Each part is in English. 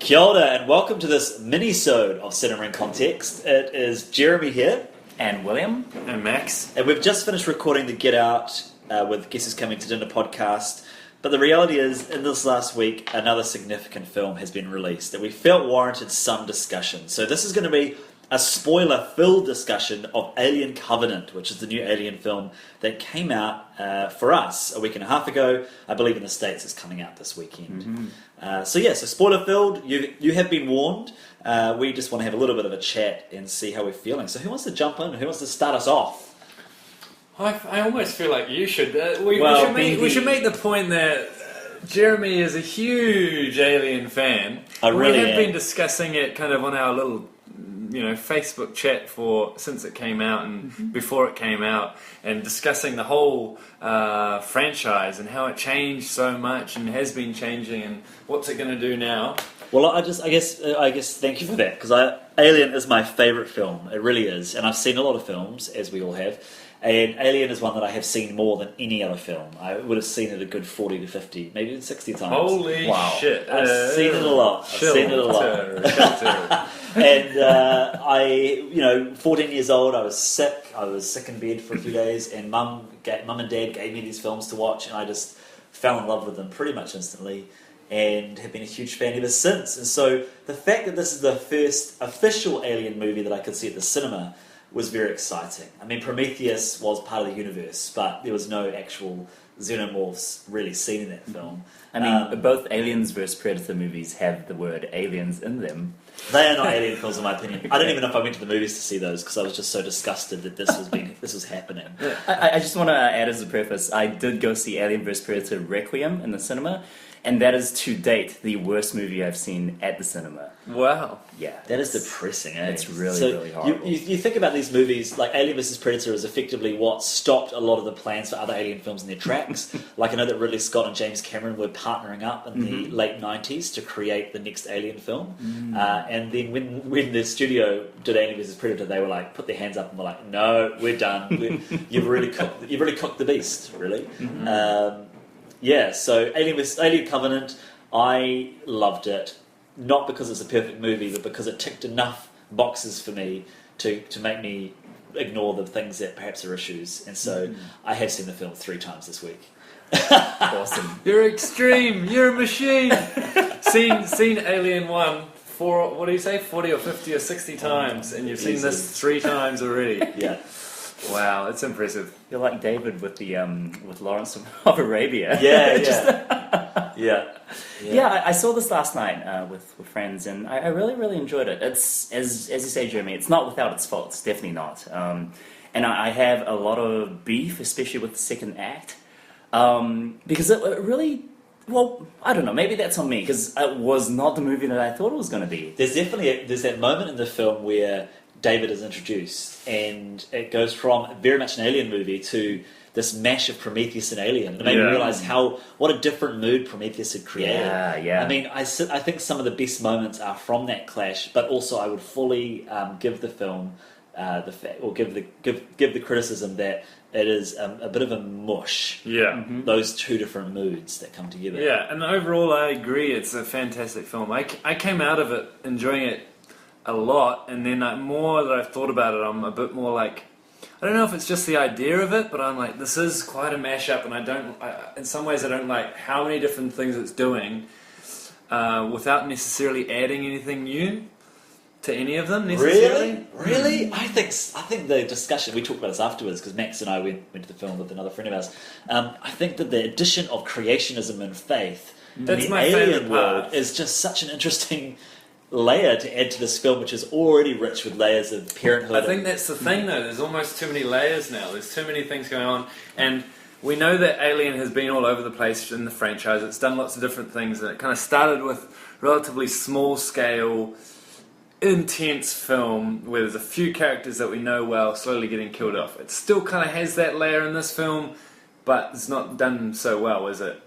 Kia ora and welcome to this Minisode of Cinema in Context. It is Jeremy here. And William. And Max. And we've just finished recording the Get Out with Guess Who's Coming to Dinner podcast. But the reality is, in this last week, another significant film has been released that we felt warranted some discussion. So this is going to be a spoiler-filled discussion of Alien Covenant, which is the new Alien film that came out for us a week and a half ago. I believe in the States it's coming out this weekend. Mm-hmm. So spoiler-filled, you have been warned. We just want to have a little bit of a chat and see how we're feeling. So who wants to jump in? Who wants to start us off? I almost feel like you should. We should make the point that Jeremy is a huge Alien fan. I really We have am. been discussing it kind of on our little Facebook chat since it came out and before it came out, and discussing the whole franchise and how it changed so much and has been changing and what's it going to do now. Well, I guess thank you for that, because Alien is my favourite film. It really is, and I've seen a lot of films, as we all have. And Alien is one that I have seen more than any other film. I would have seen it a good 40 to 50, maybe even 60 times. Holy shit! I've seen it a lot. And 14 years old, I was sick. I was sick in bed for a few days, and Mum and Dad gave me these films to watch, and I just fell in love with them pretty much instantly, and have been a huge fan ever since. And so the fact that this is the first official Alien movie that I could see at the cinema was very exciting. I mean, Prometheus was part of the universe, but there was no actual xenomorphs really seen in that film. I mean, both Aliens vs. Predator movies have the word aliens in them. They are not Alien films, in my opinion. I don't even know if I went to the movies to see those, because I was just so disgusted that this was happening. I just want to add as a preface, I did go see Alien vs. Predator Requiem in the cinema, and that is to date the worst movie I've seen at the cinema. Wow. Yeah. That is depressing, eh? It's really horrible. You think about these movies, like Alien vs. Predator is effectively what stopped a lot of the plans for other Alien films in their tracks. Like, I know that Ridley Scott and James Cameron were partnering up in the late 90s to create the next Alien film. And then when the studio did Alien vs. Predator, they were like, put their hands up and were like, no, we're done. You've really cooked the beast, really. So Alien Covenant, I loved it. Not because it's a perfect movie, but because it ticked enough boxes for me to make me ignore the things that perhaps are issues. And so I have seen the film 3 times this week. Awesome. You're extreme. You're a machine. seen Alien 1 for, what do you say, 40 or 50 or 60 times, and you've seen this 3 times already. Yeah. Wow, that's impressive. You're like David with the with Lawrence of Arabia. Yeah. I saw this last night with friends, and I really, really enjoyed it. It's, as you say, Jeremy, it's not without its faults, definitely not. And I have a lot of beef, especially with the second act, because it really, well, I don't know, maybe that's on me, because it was not the movie that I thought it was going to be. There's definitely there's that moment in the film where David is introduced, and it goes from very much an Alien movie to this mash of Prometheus and Alien. It made me realise what a different mood Prometheus had created. Yeah. I mean, I think some of the best moments are from that clash, but also I would fully give the film give the criticism that it is a bit of a mush. Yeah. Those two different moods that come together. Yeah, and overall I agree, it's a fantastic film. I came out of it enjoying it a lot, and then more that I've thought about it, I'm a bit more like, I don't know if it's just the idea of it, but I'm like, this is quite a mashup, and in some ways I don't like how many different things it's doing without necessarily adding anything new to any of them necessarily. Really? I think the discussion, we talked about this afterwards, because Max and I went to the film with another friend of ours. I think that the addition of creationism and faith in the Alien world is just such an interesting layer to add to this film, which is already rich with layers of parenthood. I think that's the thing, though. There's almost too many layers now. There's too many things going on, and we know that Alien has been all over the place in the franchise. It's done lots of different things, and it kind of started with relatively small-scale, intense film where there's a few characters that we know well slowly getting killed off. It still kind of has that layer in this film, but it's not done so well, is it?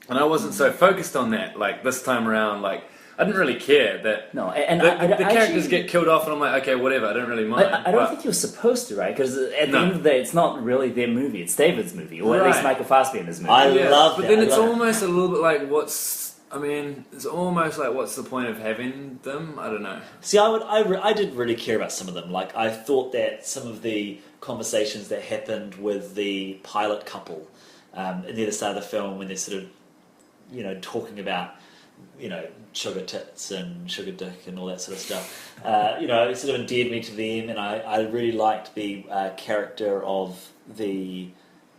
And I wasn't so focused on that, like, this time around, like, I didn't really care that no, and the characters get killed off, and I'm like, okay, whatever, I don't really mind. I don't think you're supposed to, right? Because at the end of the day, it's not really their movie; it's David's movie, or at least Michael Fassbender's movie. I love that. But then it's almost a little bit like, what's I mean, it's almost like, what's the point of having them? I don't know. See, I did really care about some of them. Like, I thought that some of the conversations that happened with the pilot couple near the start of the film, when they're sort of, talking about, sugar tits and sugar dick and all that sort of stuff, it sort of endeared me to them, and I really liked the character of the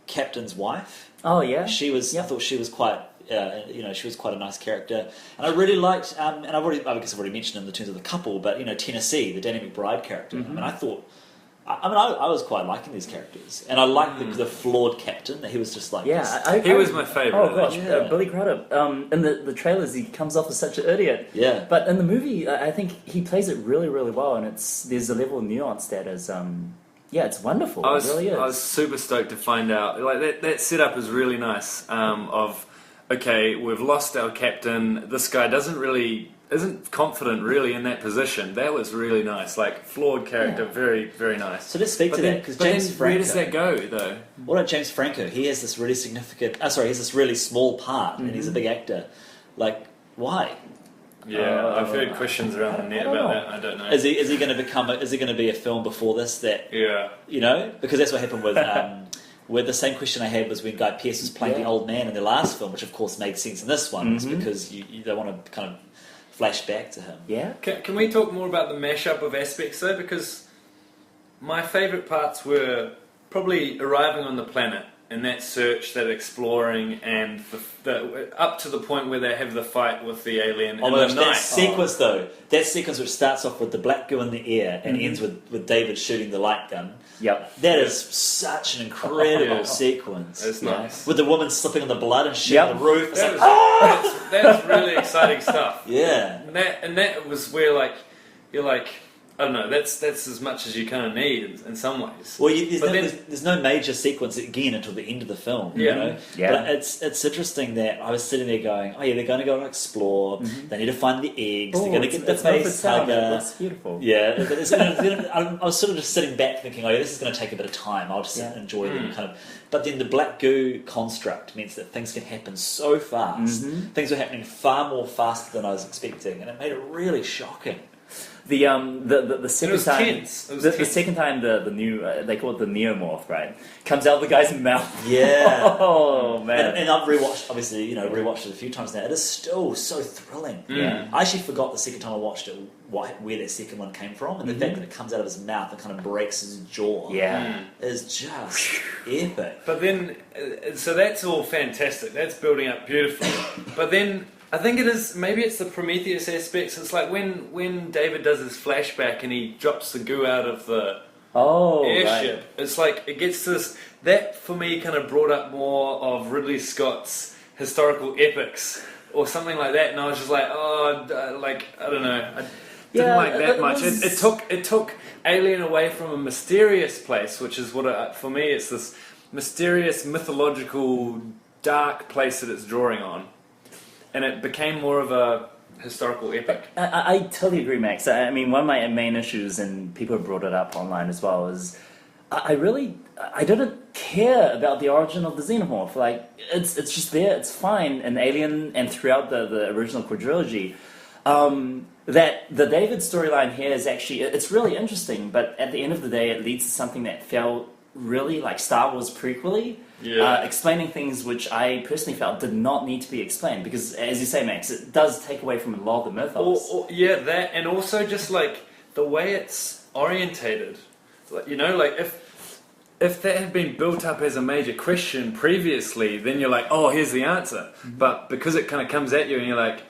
captain's wife. Oh yeah, She was. Yep. I thought she was quite. She was quite a nice character, and I really liked. And I guess I've already mentioned in the terms of the couple, but Tennessee, the Danny McBride character. Mm-hmm. I mean, I thought. I was quite liking these characters, and I liked the flawed captain. He was just like, yeah, he was my favourite. Oh gosh, Yeah. Billy Crudup. In the trailers, he comes off as such an idiot. Yeah. But in the movie, I think he plays it really, really well, and there's a level of nuance that is, it's wonderful. It really is. I was super stoked to find out. Like that setup is really nice. Okay, we've lost our captain. This guy isn't confident really in that position. That was really nice. Like, flawed character, Yeah. very, very nice. So let's speak to that, because James Franco. Where does that go, though? What about James Franco? He has this really significant. He has this really small part, and he's a big actor. Like, why? Yeah, I've heard questions around the net about that. I don't know. Is he going to become? Is he going to be a film before this that? Yeah. Because that's what happened with. Where the same question I had was when Guy Pearce was playing the old man in the last film, which of course made sense in this one, is because you don't want to kind of flash back to him. Yeah. Can we talk more about the mashup of aspects though? Because my favourite parts were probably arriving on the planet and that search, that exploring, and the up to the point where they have the fight with the alien in the night. That sequence though, that sequence which starts off with the black goo in the air and ends with David shooting the light gun. Yep. That is such an incredible sequence. It's nice. With the woman slipping on the blood and shooting the roof. It's That's really exciting stuff. Yeah. And that was where you're like, I don't know, that's as much as you kind of need in some ways. Well, there's no major sequence again until the end of the film. Yeah. Yeah. But it's interesting that I was sitting there going, oh yeah, they're going to go and explore. They need to find the eggs. They're going to get the face hugger. That's beautiful. Yeah, I was sort of just sitting back thinking, oh yeah, this is going to take a bit of time. I'll just sit and enjoy them kind of. But then the black goo construct means that things can happen so fast. Things were happening far more faster than I was expecting, and it made it really shocking. The second time, tense. It was the tense. second time the new they call it the neomorph, right? Comes out of the guy's mouth. Yeah. Oh man. And I've rewatched it a few times now. It is still so thrilling. Yeah. I actually forgot the second time I watched it where that second one came from, and the fact that it comes out of his mouth and kind of breaks his jaw. Yeah. Is just epic. But then, so that's all fantastic. That's building up beautifully. But then, I think maybe it's the Prometheus aspects. It's like when David does his flashback and he drops the goo out of the airship. Right. It's like, it gets to this, that for me kind of brought up more of Ridley Scott's historical epics or something like that. And I was just like, I don't know. I didn't like that much. It took Alien away from a mysterious place, which is what, for me, it's this mysterious, mythological, dark place that it's drawing on. And it became more of a historical epic. I totally agree, Max. I mean, one of my main issues, and people have brought it up online as well, is I didn't care about the origin of the xenomorph. Like, it's just there, it's fine in Alien and throughout the original quadrilogy. That the David storyline here is actually, it's really interesting, but at the end of the day, it leads to something that felt really like Star Wars prequel-y. Yeah. Explaining things which I personally felt did not need to be explained, because, as you say, Max, it does take away from a lot of the mythos. That, and also just like the way it's orientated. Like, if that had been built up as a major question previously, then you're like, oh, here's the answer. But because it kind of comes at you and you're like,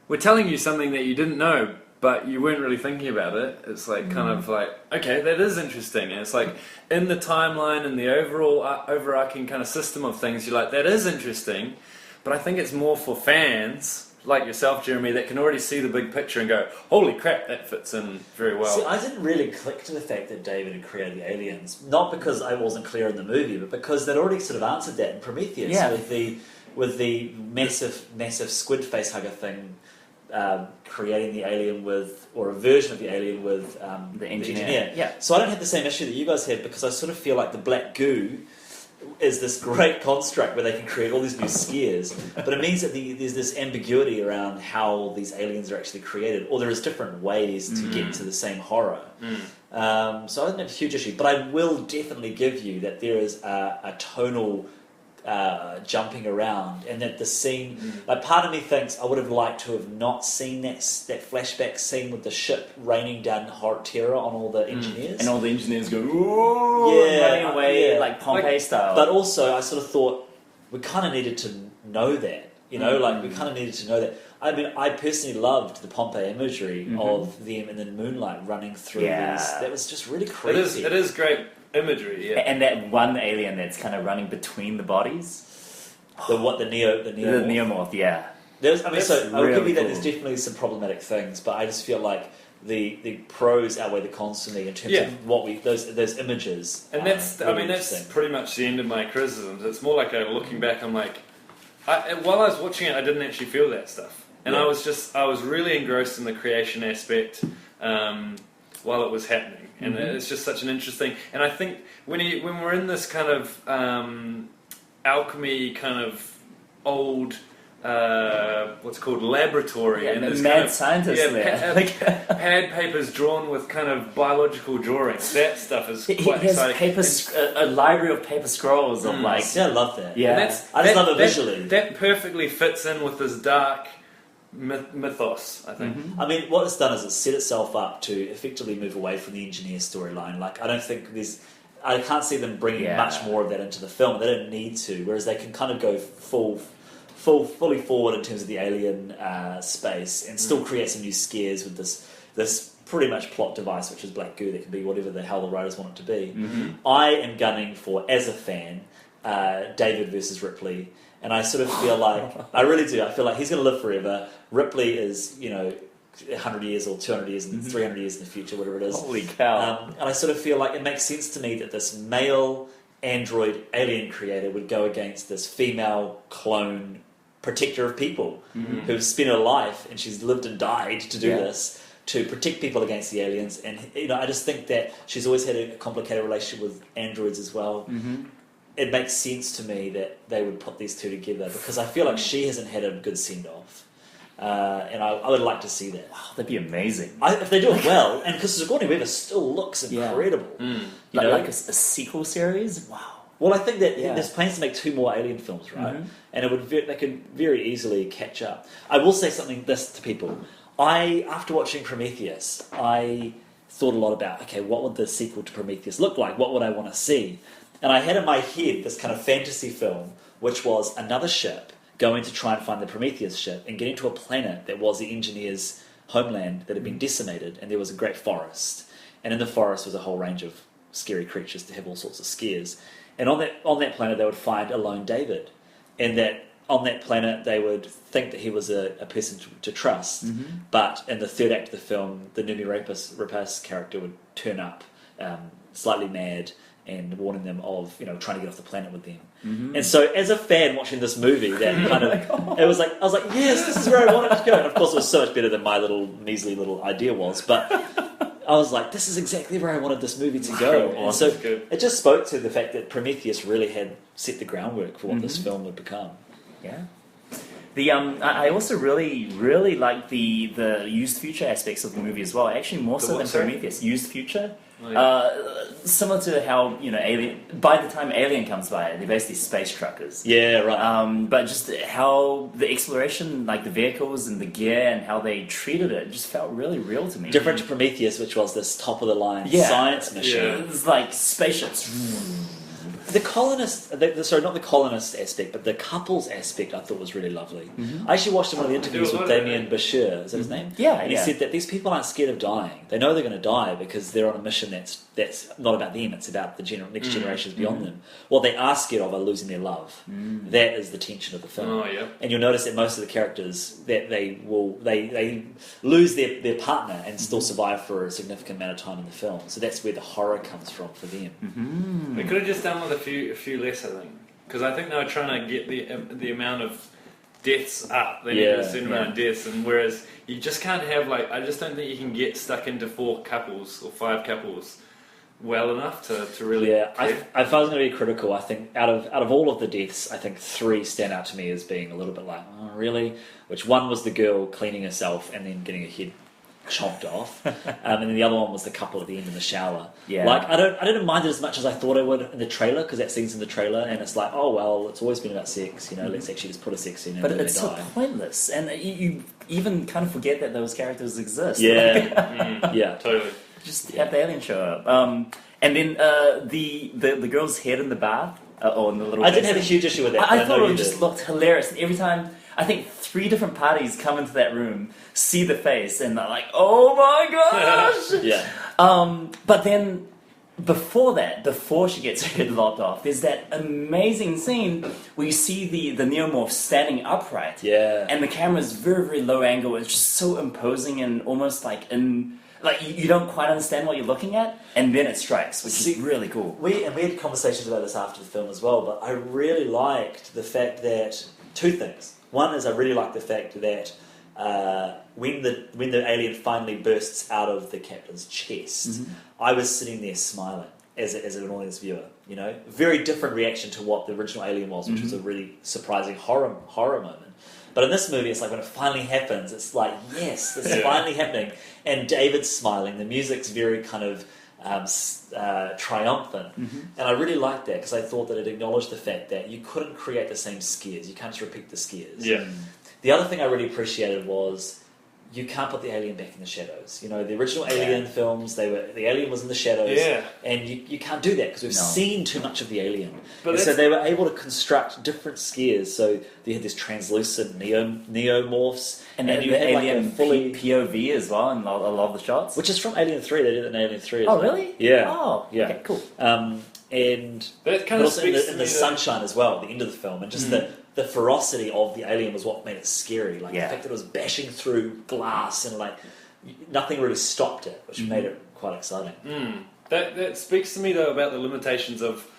we're telling you something that you didn't know, but you weren't really thinking about it. It's like kind of like, okay, that is interesting. And it's like in the timeline and the overall overarching kind of system of things, you're like, that is interesting. But I think it's more for fans like yourself, Jeremy, that can already see the big picture and go, holy crap, that fits in very well. See, I didn't really click to the fact that David had created the aliens. Not because I wasn't clear in the movie, but because they'd already sort of answered that in Prometheus with the massive squid face hugger thing. Creating the alien or a version of the alien with the engineer. Yeah. So I don't have the same issue that you guys had, because I sort of feel like the black goo is this great construct where they can create all these new scares, but it means that there's this ambiguity around how these aliens are actually created, or there is different ways to get to the same horror. So I think that's a huge issue, but I will definitely give you that there is a tonal jumping around, and that the scene, like, part of me thinks I would have liked to have not seen that flashback scene with the ship raining down horror terror on all the engineers, and all the engineers go, "Ooh," running away like Pompeii style. But also, I sort of thought we kind of needed to know that, you know, like we kind of needed to know that. I mean, I personally loved the Pompeii imagery of them in the moonlight running through these. That was just really creepy. It is great imagery, yeah. And that one alien that's kind of running between the bodies. The neomorph, yeah. I will give you that cool. there's definitely some problematic things, but I just feel like the pros outweigh the cons for me in terms of what those images. And that's pretty much the end of my criticisms. It's more like looking back. I'm like, while I was watching it, I didn't actually feel that stuff, and I was really engrossed in the creation aspect while it was happening, and it's just such an interesting. And I think when we're in this kind of alchemy kind of old what's called laboratory, and the this mad kind of, scientist pad papers drawn with kind of biological drawings. That stuff is quite he has exciting. A library of paper scrolls of like. See, I love that. Yeah, I just love it visually. That perfectly fits in with this dark mythos, I think. I mean, what it's done is it's set itself up to effectively move away from the engineer storyline. Like, I can't see them bringing much more of that into the film. They don't need to, whereas they can kind of go fully forward in terms of the alien space and still create some new scares with this pretty much plot device, which is black goo that can be whatever the hell the writers want it to be. I am gunning for, as a fan, David versus Ripley, and I sort of feel like, I really do, I feel like he's going to live forever. Ripley is, 100 years or 200 years and 300 years in the future, whatever it is. Holy cow. And I sort of feel like it makes sense to me that this male android alien creator would go against this female clone protector of people who's spent her life, and she's lived and died to do this, to protect people against the aliens. And I just think that she's always had a complicated relationship with androids as well. It makes sense to me that they would put these two together, because I feel like she hasn't had a good send-off. And I would like to see that. Wow, that'd be amazing. If they do it well, and because Sigourney Weaver still looks incredible. Like a sequel series? Wow. Well, I think that there's plans to make 2 more Alien films, right? And they could very easily catch up. I will say something to people. After watching Prometheus, I thought a lot about, okay, what would the sequel to Prometheus look like? What would I want to see? And I had in my head this kind of fantasy film, which was another ship going to try and find the Prometheus ship and getting to a planet that was the engineers' homeland that had been decimated, and there was a great forest. And in the forest was a whole range of scary creatures to have all sorts of scares. And on that planet they would find a lone David. And that on that planet they would think that he was a person to trust. But in the third act of the film, the Numi Rapace character would turn up slightly mad and warning them of trying to get off the planet with them. And so, as a fan watching this movie, that kind of I was like, yes, this is where I wanted to go. And of course, it was so much better than my little measly little idea was. But I was like, this is exactly where I wanted this movie to go. And so it just spoke to the fact that Prometheus really had set the groundwork for what this film would become. Yeah. I also really like the used future aspects of the movie as well. Actually, more so than Prometheus. Used future. Similar to how Alien. By the time Alien comes by, they're basically space truckers. Yeah, right. But just how the exploration, like the vehicles and the gear and how they treated it, just felt really real to me. Different to Prometheus, which was this top of the line science mission. Yeah. It's like spaceships. The colonist, not the colonist aspect, but the couples aspect I thought was really lovely. I actually watched one of the interviews with Damien Bashir, is that his name? Yeah, and he said that these people aren't scared of dying. They know they're going to die because they're on a mission that's not about them, it's about the next generations beyond them. What they are scared of are losing their love. That is the tension of the film. And you'll notice that most of the characters, that they lose their partner and still survive for a significant amount of time in the film. So that's where the horror comes from for them. We could have just done with a few less, I think, because I think they were trying to get the amount of deaths up. They needed a certain amount of deaths, and whereas you just can't have I just don't think you can get stuck into 4 couples or 5 couples well enough to really. Yeah, care. if I was going to be critical, I think out of all of the deaths, I think 3 stand out to me as being a little bit like, oh, really? Which one was the girl cleaning herself and then getting her head chopped off, and then the other one was the couple at the end in the shower. Yeah. Like I didn't mind it as much as I thought I would in the trailer, because that scene's in the trailer, and it's like, oh well, it's always been about sex, let's actually just put a sex scene in. But and it's they so die. pointless, and you even kind of forget that those characters exist. Yeah, yeah, Totally. Just have the alien show up. And then the girl's head in the bath, or in the little. I didn't have a basin. huge issue with that. I but thought know it you just did. looked hilarious. And every time, I think 3 different parties come into that room, see the face, and they're like, "Oh my gosh!" Yeah. But then before that, before she gets her head lopped off, there's that amazing scene where you see the neomorph standing upright. Yeah. And the camera's very, very low angle. It's just so imposing and almost like you don't quite understand what you're looking at, and then it strikes, which is really cool. We had conversations about this after the film as well, but I really liked the fact that 2 things. One is I really liked the fact that when the alien finally bursts out of the captain's chest, I was sitting there smiling as an audience viewer. Very different reaction to what the original Alien was, which was a really surprising horror moment. But in this movie, it's like when it finally happens, it's like, yes, this is finally happening. And David's smiling. The music's very kind of triumphant. And I really liked that, because I thought that it acknowledged the fact that you couldn't create the same scares. You can't just repeat the scares. Yeah. The other thing I really appreciated was you can't put the alien back in the shadows. The original Alien films, the alien was in the shadows, and you can't do that because we've seen too much of the alien. And so they were able to construct different scares. So they had this translucent neomorphs, And you the had like alien a fully POV as well, and a lot of the shots. which is from Alien 3. They did it in Alien 3 as Oh, well. really? Yeah. Oh, Yeah. okay, cool. And That kind but of also in speaks the to me sunshine as well, at the end of the film, and just the ferocity of the alien was what made it scary. Like the fact that it was bashing through glass and like nothing really stopped it, which made it quite exciting. That speaks to me though about the limitations of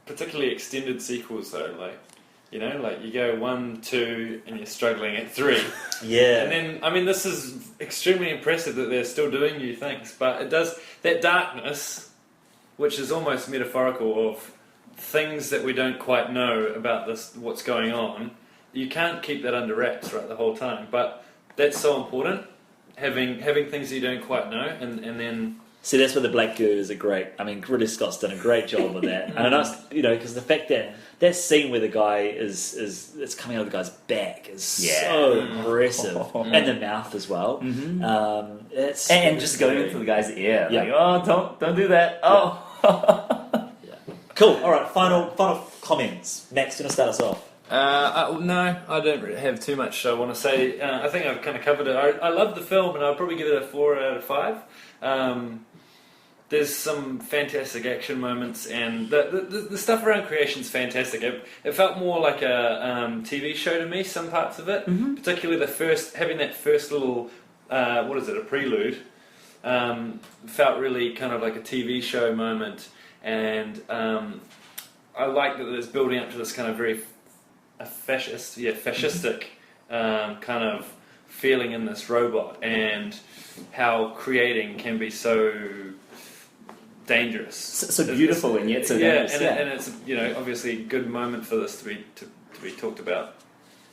particularly extended sequels though. Like you go 1, 2, and you're struggling at 3. Yeah. And then, this is extremely impressive that they're still doing new things, but it does, that darkness, which is almost metaphorical of things that we don't quite know about what's going on, you can't keep that under wraps, right, the whole time. But that's so important, having things that you don't quite know, and then... See, that's where the black goo is Ridley Scott's done a great job with that. And I know, because the fact that scene where the guy it's coming out of the guy's back is so impressive, and the mouth as well. It's And just going into the guy's ear, Yeah. like, oh, don't do that. Oh. Cool. All right, final comments. Max, going to start us off. No, I don't really have too much I want to say. I think I've kind of covered it. I love the film, and I'll probably give it a 4 out of 5. There's some fantastic action moments, and the stuff around creation's fantastic. It felt more like a TV show to me, some parts of it. Particularly having that first little, a prelude, felt really kind of like a TV show moment. And I like that it's building up to this kind of very fascistic kind of feeling in this robot, and how creating can be so dangerous, so beautiful, and yet so dangerous. And it's obviously a good moment for this to be talked about.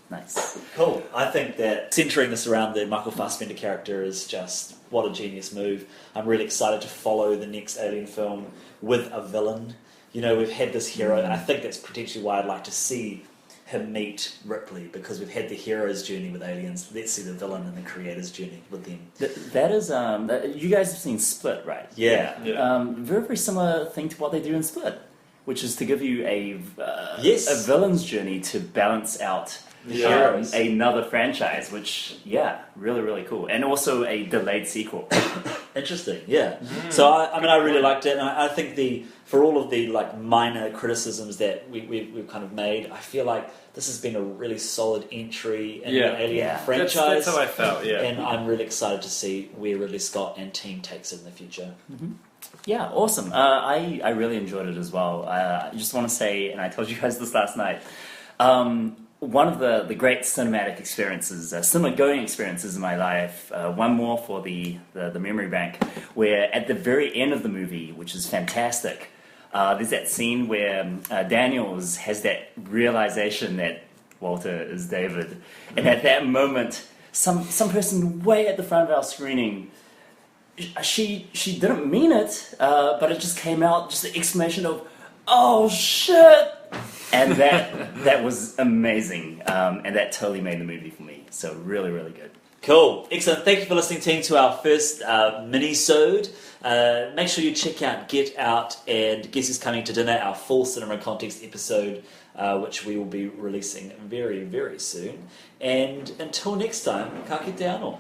Nice. Cool. I think that centering this around the Michael Fassbender character is just what a genius move. I'm really excited to follow the next Alien film with a villain. We've had this hero, and I think that's potentially why I'd like to see him meet Ripley, because we've had the hero's journey with aliens. Let's see the villain and the creator's journey with them. That is, you guys have seen Split, right? Yeah. Very, very similar thing to what they do in Split, which is to give you a villain's journey to balance out another franchise, which, really, really cool. And also a delayed sequel. Interesting, yeah. So, I really liked it, and I think for all of the minor criticisms that we've kind of made, I feel like this has been a really solid entry in the Alien franchise. That's how I felt, And I'm really excited to see where Ridley Scott and team takes it in the future. Yeah, awesome. I really enjoyed it as well. I just want to say, and I told you guys this last night, one of the great cinematic experiences, cinema going experiences in my life. One more for the memory bank, where at the very end of the movie, which is fantastic, there's that scene where Daniels has that realization that Walter is David, and at that moment, some person way at the front of our screening, she didn't mean it, but it just came out, just the exclamation of, "Oh shit!" And that was amazing, and that totally made the movie for me. So really, really good. Cool. Excellent. Thank you for listening, team, to our first Minisode. Make sure you check out Get Out and Guess Who's Coming to Dinner, our full Cinema Context episode, which we will be releasing very, very soon. And until next time, ka kite anō.